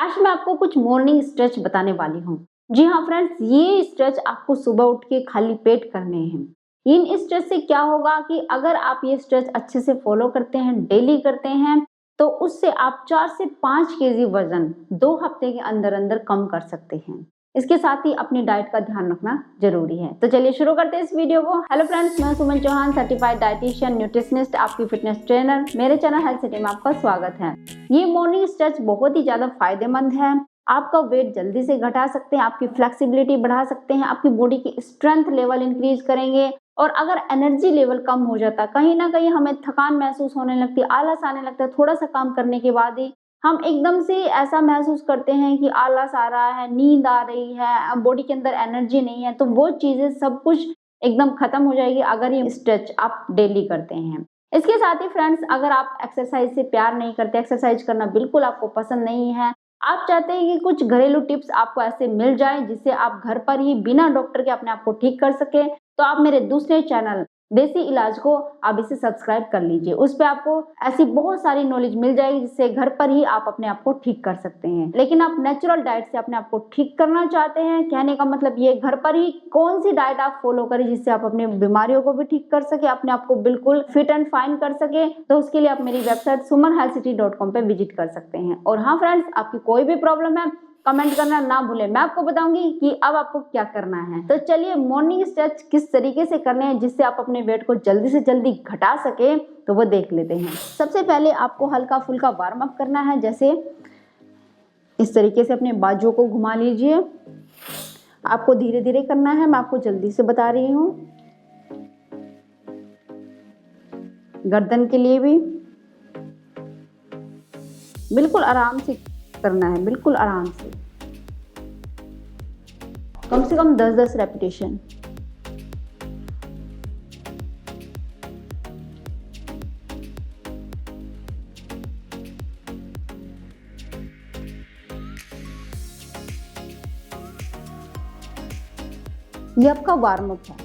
आज मैं आपको कुछ मॉर्निंग स्ट्रेच बताने वाली हूँ। जी हाँ फ्रेंड्स, ये स्ट्रेच आपको सुबह उठ के खाली पेट करने हैं। इन स्ट्रेच से क्या होगा कि अगर आप ये स्ट्रेच अच्छे से फॉलो करते हैं, डेली करते हैं, तो उससे आप 4 से 5 केजी वजन 2 हफ्ते के अंदर अंदर कम कर सकते हैं। इसके साथ ही अपनी डाइट का ध्यान रखना जरूरी है। तो चलिए शुरू करते हैं इस वीडियो को। हेलो फ्रेंड्स, मैं सुमन चौहान, सर्टिफाइड डाइटिशियन, न्यूट्रिशनिस्ट, आपकी फिटनेस ट्रेनर। मेरे चैनल हेल्थ सिटी में आपका स्वागत है। ये मॉर्निंग स्ट्रेच बहुत ही ज्यादा फायदेमंद है। आपका वेट जल्दी से घटा सकते हैं, आपकी फ्लेक्सिबिलिटी बढ़ा सकते हैं, आपकी बॉडी की स्ट्रेंथ लेवल इंक्रीज करेंगे। और अगर एनर्जी लेवल कम हो जाता, कहीं ना कहीं हमें थकान महसूस होने लगती, आलस आने लगता है, थोड़ा सा काम करने के बाद ही हम एकदम से ऐसा महसूस करते हैं कि आलस आ रहा है, नींद आ रही है, बॉडी के अंदर एनर्जी नहीं है, तो वो चीजें सब कुछ एकदम खत्म हो जाएगी अगर ये स्ट्रेच आप डेली करते हैं। इसके साथ ही फ्रेंड्स, अगर आप एक्सरसाइज से प्यार नहीं करते, एक्सरसाइज करना बिल्कुल आपको पसंद नहीं है, आप चाहते हैं कि कुछ घरेलू टिप्स आपको ऐसे मिल जाए जिससे आप घर पर ही बिना डॉक्टर के अपने आप को ठीक कर सके, तो आप मेरे दूसरे चैनल देसी इलाज को आप इसे सब्सक्राइब कर लीजिए। उस पे आपको ऐसी बहुत सारी नॉलेज मिल जाएगी जिससे घर पर ही आप अपने आप को ठीक कर सकते हैं। लेकिन आप नेचुरल डाइट से अपने आप को ठीक करना चाहते हैं, कहने का मतलब ये घर पर ही कौन सी डाइट आप फॉलो करें जिससे आप अपनी बीमारियों को भी ठीक कर सके, अपने आप को बिल्कुल फिट एंड फाइन कर सके, तो उसके लिए आप मेरी वेबसाइट sumanhealthcity.com पे विजिट कर सकते हैं। और हाँ फ्रेंड्स, आपकी कोई भी प्रॉब्लम है कमेंट करना ना भूलें, मैं आपको बताऊंगी कि अब आपको क्या करना है। तो चलिए मॉर्निंग स्ट्रेच किस तरीके से करने हैं जिससे आप अपने वेट को जल्दी से जल्दी घटा सके, तो वो देख लेते हैं। सबसे पहले आपको हल्का फुल्का वार्म अप करना है। जैसे इस तरीके से अपने बाजुओं को घुमा लीजिए। आपको धीरे धीरे करना है, मैं आपको जल्दी से बता रही हूँ। गर्दन के लिए भी बिल्कुल आराम से करना है, बिल्कुल आराम से, कम से कम 10-10 रेपिटेशन। ये आपका वार्म अप है।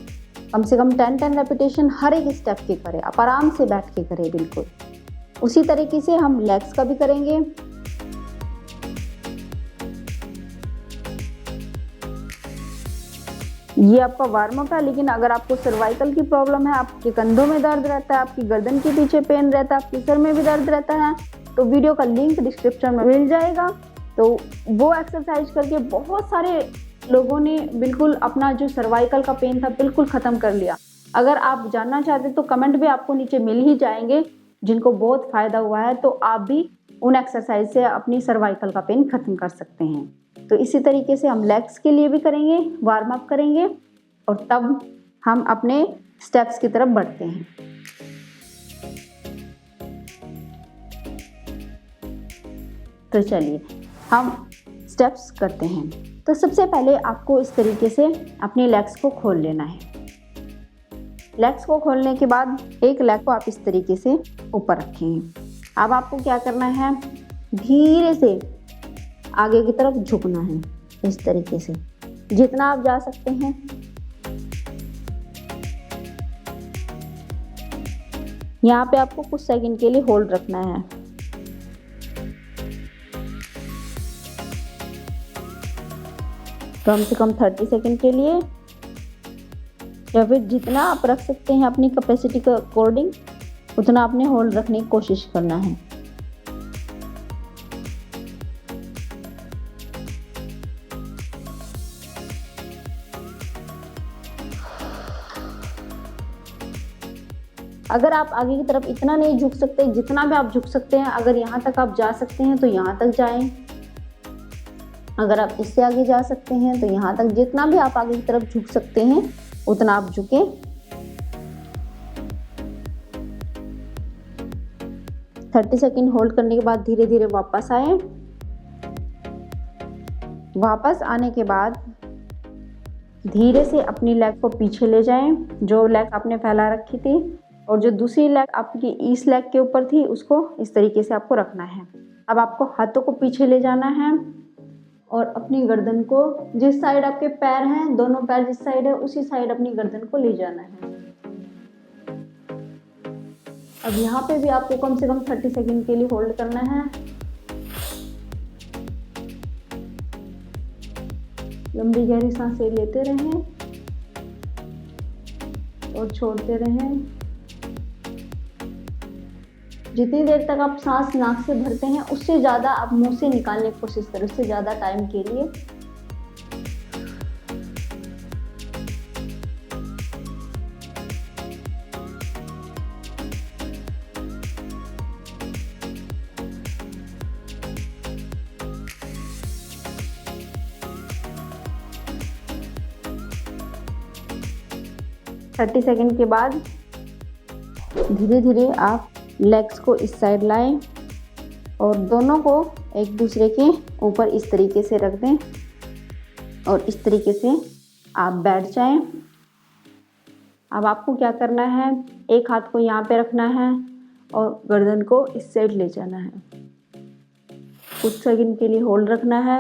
कम से कम 10-10 रेपिटेशन हर एक स्टेप के करें, आप आराम से बैठ के करें बिल्कुल। उसी तरीके से हम लेग्स का भी करेंगे। ये आपका वार्म अप है, लेकिन अगर आपको सर्वाइकल की प्रॉब्लम है, आपके कंधों में दर्द रहता है, आपकी गर्दन के पीछे पेन रहता है, आपके सर में भी दर्द रहता है, तो वीडियो का लिंक डिस्क्रिप्शन में मिल जाएगा। तो वो एक्सरसाइज करके बहुत सारे लोगों ने बिल्कुल अपना जो सर्वाइकल का पेन था बिल्कुल खत्म कर लिया। अगर आप जानना चाहते तो कमेंट भी आपको नीचे मिल ही जाएंगे जिनको बहुत फायदा हुआ है, तो आप भी उन एक्सरसाइज से अपनी सर्वाइकल का पेन खत्म कर सकते हैं। तो इसी तरीके से हम लेग्स के लिए भी करेंगे, वार्म अप करेंगे, और तब हम अपने स्टेप्स की तरफ बढ़ते हैं। तो चलिए हम स्टेप्स करते हैं। तो सबसे पहले आपको इस तरीके से अपने लेग्स को खोल लेना है। लेग्स को खोलने के बाद एक लेग को आप इस तरीके से ऊपर रखेंगे। अब आपको क्या करना है, धीरे से आगे की तरफ झुकना है, इस तरीके से जितना आप जा सकते हैं। यहाँ पे आपको कुछ सेकंड के लिए होल्ड रखना है। कम से कम 30 सेकंड के लिए, या फिर जितना आप रख सकते हैं अपनी कैपेसिटी के अकॉर्डिंग, उतना आपने होल्ड रखने की कोशिश करना है। अगर आप आगे की तरफ इतना नहीं झुक सकते, जितना भी आप झुक सकते हैं, अगर यहाँ तक आप जा सकते हैं तो यहाँ तक जाएं। अगर आप इससे आगे जा सकते हैं तो यहाँ तक, जितना भी आप आगे की तरफ झुक सकते हैं उतना आप झुकें। 30 सेकंड होल्ड करने के बाद धीरे धीरे वापस आए। वापस आने के बाद धीरे से अपनी लेग को पीछे ले जाएं, जो लेग आपने फैला रखी थी, और जो दूसरी लेग आपकी इस लेग के ऊपर थी उसको इस तरीके से आपको रखना है। अब आपको हाथों को पीछे ले जाना है और अपनी गर्दन को, जिस साइड आपके पैर हैं, दोनों पैर जिस साइड है उसी साइड अपनी गर्दन को ले जाना है। अब यहाँ पे भी आपको कम से कम 30 सेकंड के लिए होल्ड करना है। लंबी गहरी सांसें लेते रहें और छोड़ते रहें। जितनी देर तक आप सांस नाक से भरते हैं उससे ज़्यादा आप मुंह से निकालने की कोशिश करें, उससे ज़्यादा टाइम के लिए। थर्टी सेकेंड के बाद धीरे धीरे आप लेग्स को इस साइड लाएं और दोनों को एक दूसरे के ऊपर इस तरीके से रख दें और इस तरीके से आप बैठ जाएं। अब आपको क्या करना है, एक हाथ को यहाँ पे रखना है और गर्दन को इस साइड ले जाना है। कुछ सेकंड के लिए होल्ड रखना है।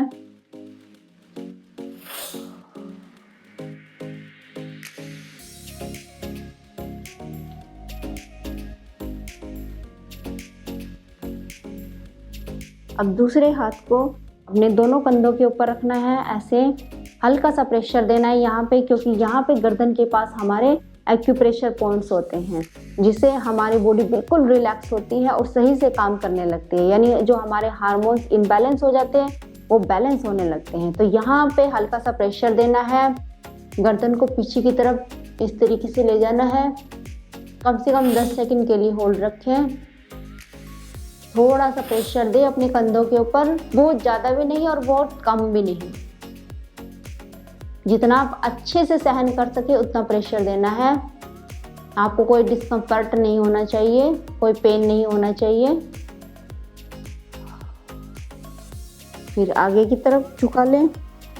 अब दूसरे हाथ को अपने दोनों कंधों के ऊपर रखना है, ऐसे हल्का सा प्रेशर देना है यहाँ पे, क्योंकि यहाँ पे गर्दन के पास हमारे एक्यूप्रेशर पॉइंट्स होते हैं, जिससे हमारी बॉडी बिल्कुल रिलैक्स होती है और सही से काम करने लगती है। यानी जो हमारे हार्मोन्स इम्बैलेंस हो जाते हैं वो बैलेंस होने लगते हैं। तो यहाँ पे हल्का सा प्रेशर देना है, गर्दन को पीछे की तरफ इस तरीके से ले जाना है। कम से कम 10 सेकंड के लिए होल्ड रखें। थोड़ा सा प्रेशर दे अपने कंधों के ऊपर, बहुत ज़्यादा भी नहीं और बहुत कम भी नहीं, जितना आप अच्छे से सहन कर सके उतना प्रेशर देना है। आपको कोई डिस्कम्फर्ट नहीं होना चाहिए, कोई पेन नहीं होना चाहिए। फिर आगे की तरफ झुका लें।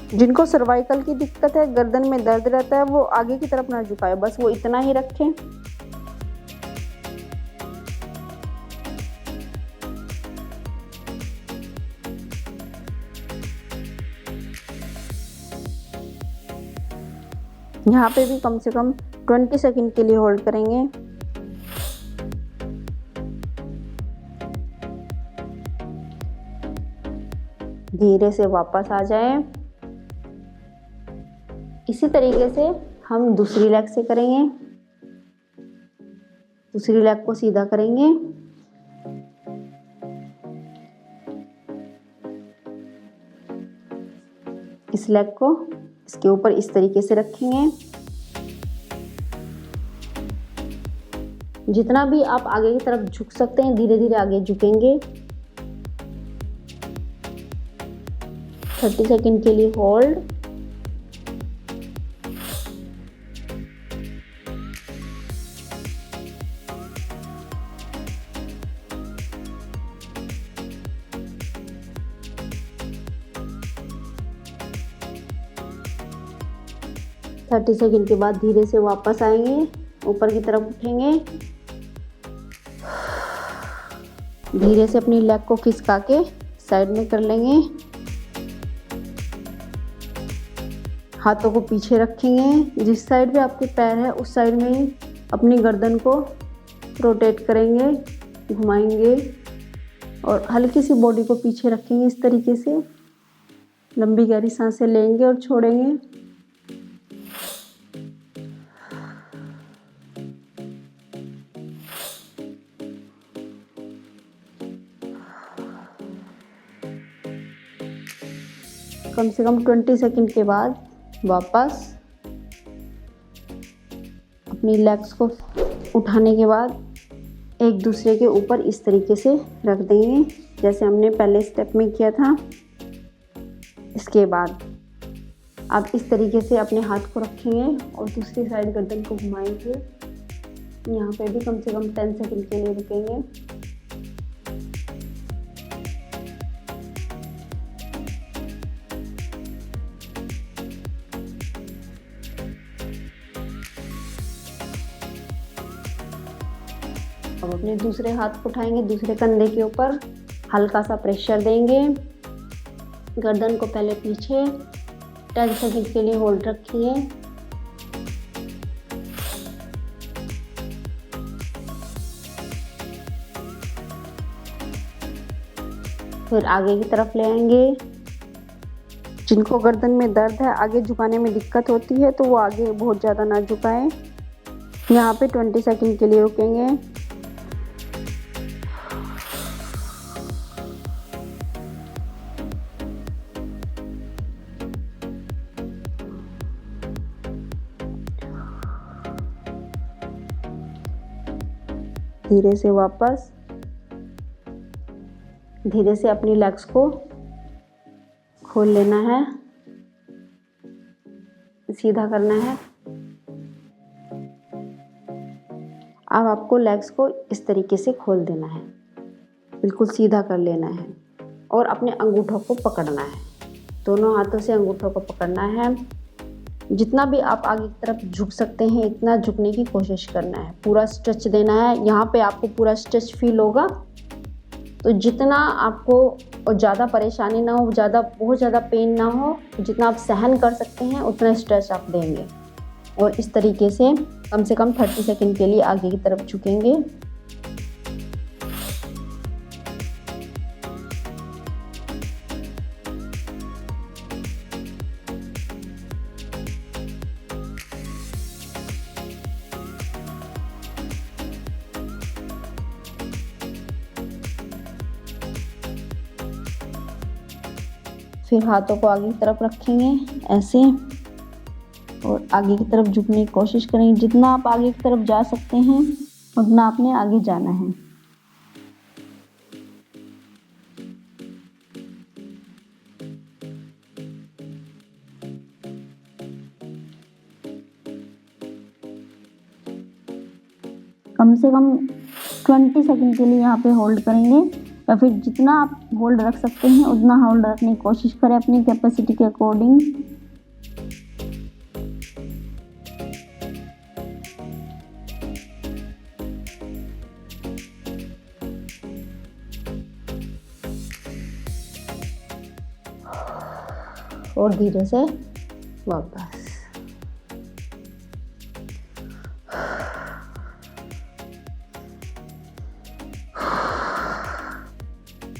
जिनको सर्वाइकल की दिक्कत है, गर्दन में दर्द रहता है, वो आगे की तरफ ना झुकाए, बस वो इतना ही रखें। यहाँ पे भी कम से कम 20 सेकंड के लिए होल्ड करेंगे। धीरे से वापस आ जाएं। इसी तरीके से हम दूसरी लेग से करेंगे। दूसरी लेग को सीधा करेंगे। इस लेग को इसके ऊपर इस तरीके से रखेंगे। जितना भी आप आगे की तरफ झुक सकते हैं, धीरे धीरे आगे झुकेंगे। 30 सेकंड के लिए होल्ड। थर्टी सेकंड के बाद धीरे से वापस आएंगे, ऊपर की तरफ उठेंगे। धीरे से अपनी लेग को खिसका के साइड में कर लेंगे। हाथों को पीछे रखेंगे। जिस साइड पे आपके पैर है उस साइड में ही अपनी गर्दन को रोटेट करेंगे, घुमाएंगे और हल्की सी बॉडी को पीछे रखेंगे। इस तरीके से लंबी गहरी सांसें लेंगे और छोड़ेंगे। कम से कम 20 सेकंड के बाद वापस अपनी लेग्स को उठाने के बाद एक दूसरे के ऊपर इस तरीके से रख देंगे, जैसे हमने पहले स्टेप में किया था। इसके बाद आप इस तरीके से अपने हाथ को रखेंगे और दूसरी साइड गर्दन को घुमाएंगे। यहाँ पे भी कम से कम 10 सेकंड के लिए रुकेंगे। अब अपने दूसरे हाथ को उठाएंगे, दूसरे कंधे के ऊपर हल्का सा प्रेशर देंगे। गर्दन को पहले पीछे 10 सेकंड के लिए होल्ड रखिए। फिर आगे की तरफ ले आएंगे। जिनको गर्दन में दर्द है, आगे झुकाने में दिक्कत होती है, तो वो आगे बहुत ज़्यादा ना झुकाएं। यहाँ पे 20 सेकंड के लिए रुकेंगे। धीरे से वापस, धीरे से अपनी लेग्स को खोल लेना है, सीधा करना है। अब आपको लेग्स को इस तरीके से खोल देना है, बिल्कुल सीधा कर लेना है और अपने अंगूठों को पकड़ना है। दोनों हाथों से अंगूठों को पकड़ना है। जितना भी आप आगे की तरफ झुक सकते हैं इतना झुकने की कोशिश करना है। पूरा स्ट्रेच देना है। यहाँ पे आपको पूरा स्ट्रेच फील होगा, तो जितना आपको ज़्यादा परेशानी ना हो, बहुत ज़्यादा पेन ना हो, जितना आप सहन कर सकते हैं उतना स्ट्रेच आप देंगे। और इस तरीके से कम 30 सेकंड के लिए आगे की तरफ झुकेंगे। फिर हाथों को आगे की तरफ रखेंगे ऐसे और आगे की तरफ झुकने की कोशिश करेंगे। जितना आप आगे की तरफ जा सकते हैं उतना आपने आगे जाना है। कम से कम 20 सेकंड के लिए यहाँ पे होल्ड करेंगे, या फिर जितना आप होल्ड रख सकते हैं उतना होल्ड रखने की कोशिश करें अपनी कैपेसिटी के अकॉर्डिंग। और धीरे से वापस।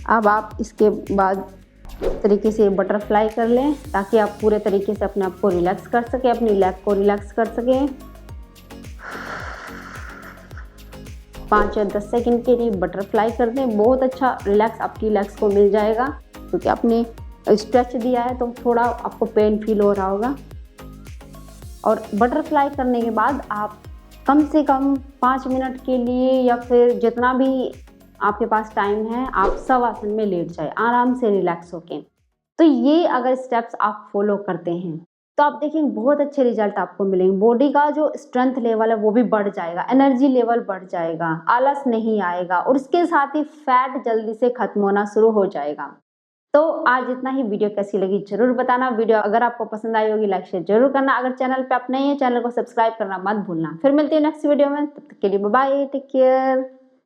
अब आप इसके बाद तरीके से बटरफ्लाई कर लें ताकि आप पूरे तरीके से अपने आप को रिलैक्स कर सकें, अपनी लेग को रिलैक्स कर सकें। 5 या 10 सेकंड के लिए बटरफ्लाई कर दें। बहुत अच्छा रिलैक्स आपकी लेग्स को मिल जाएगा, क्योंकि आपने स्ट्रेच दिया है तो थोड़ा आपको पेन फील हो रहा होगा। और बटरफ्लाई करने के बाद आप कम से कम 5 मिनट के लिए या फिर जितना भी आपके पास टाइम है आप शवासन में लेट जाए आराम से रिलैक्स होके। तो ये अगर स्टेप्स आप फॉलो करते हैं तो आप देखेंगे बहुत अच्छे रिजल्ट आपको मिलेंगे। बॉडी का जो स्ट्रेंथ लेवल है वो भी बढ़ जाएगा, एनर्जी लेवल बढ़ जाएगा, आलस नहीं आएगा और इसके साथ ही फैट जल्दी से खत्म होना शुरू हो जाएगा। तो आज इतना ही। वीडियो कैसी लगी जरूर बताना। वीडियो अगर आपको पसंद आई होगी लाइक शेयर जरूर करना। अगर चैनल पे आप नए हैं चैनल को सब्सक्राइब करना मत भूलना। फिर मिलते हैं नेक्स्ट वीडियो में, तब तक के लिए बाय बाय, टेक केयर।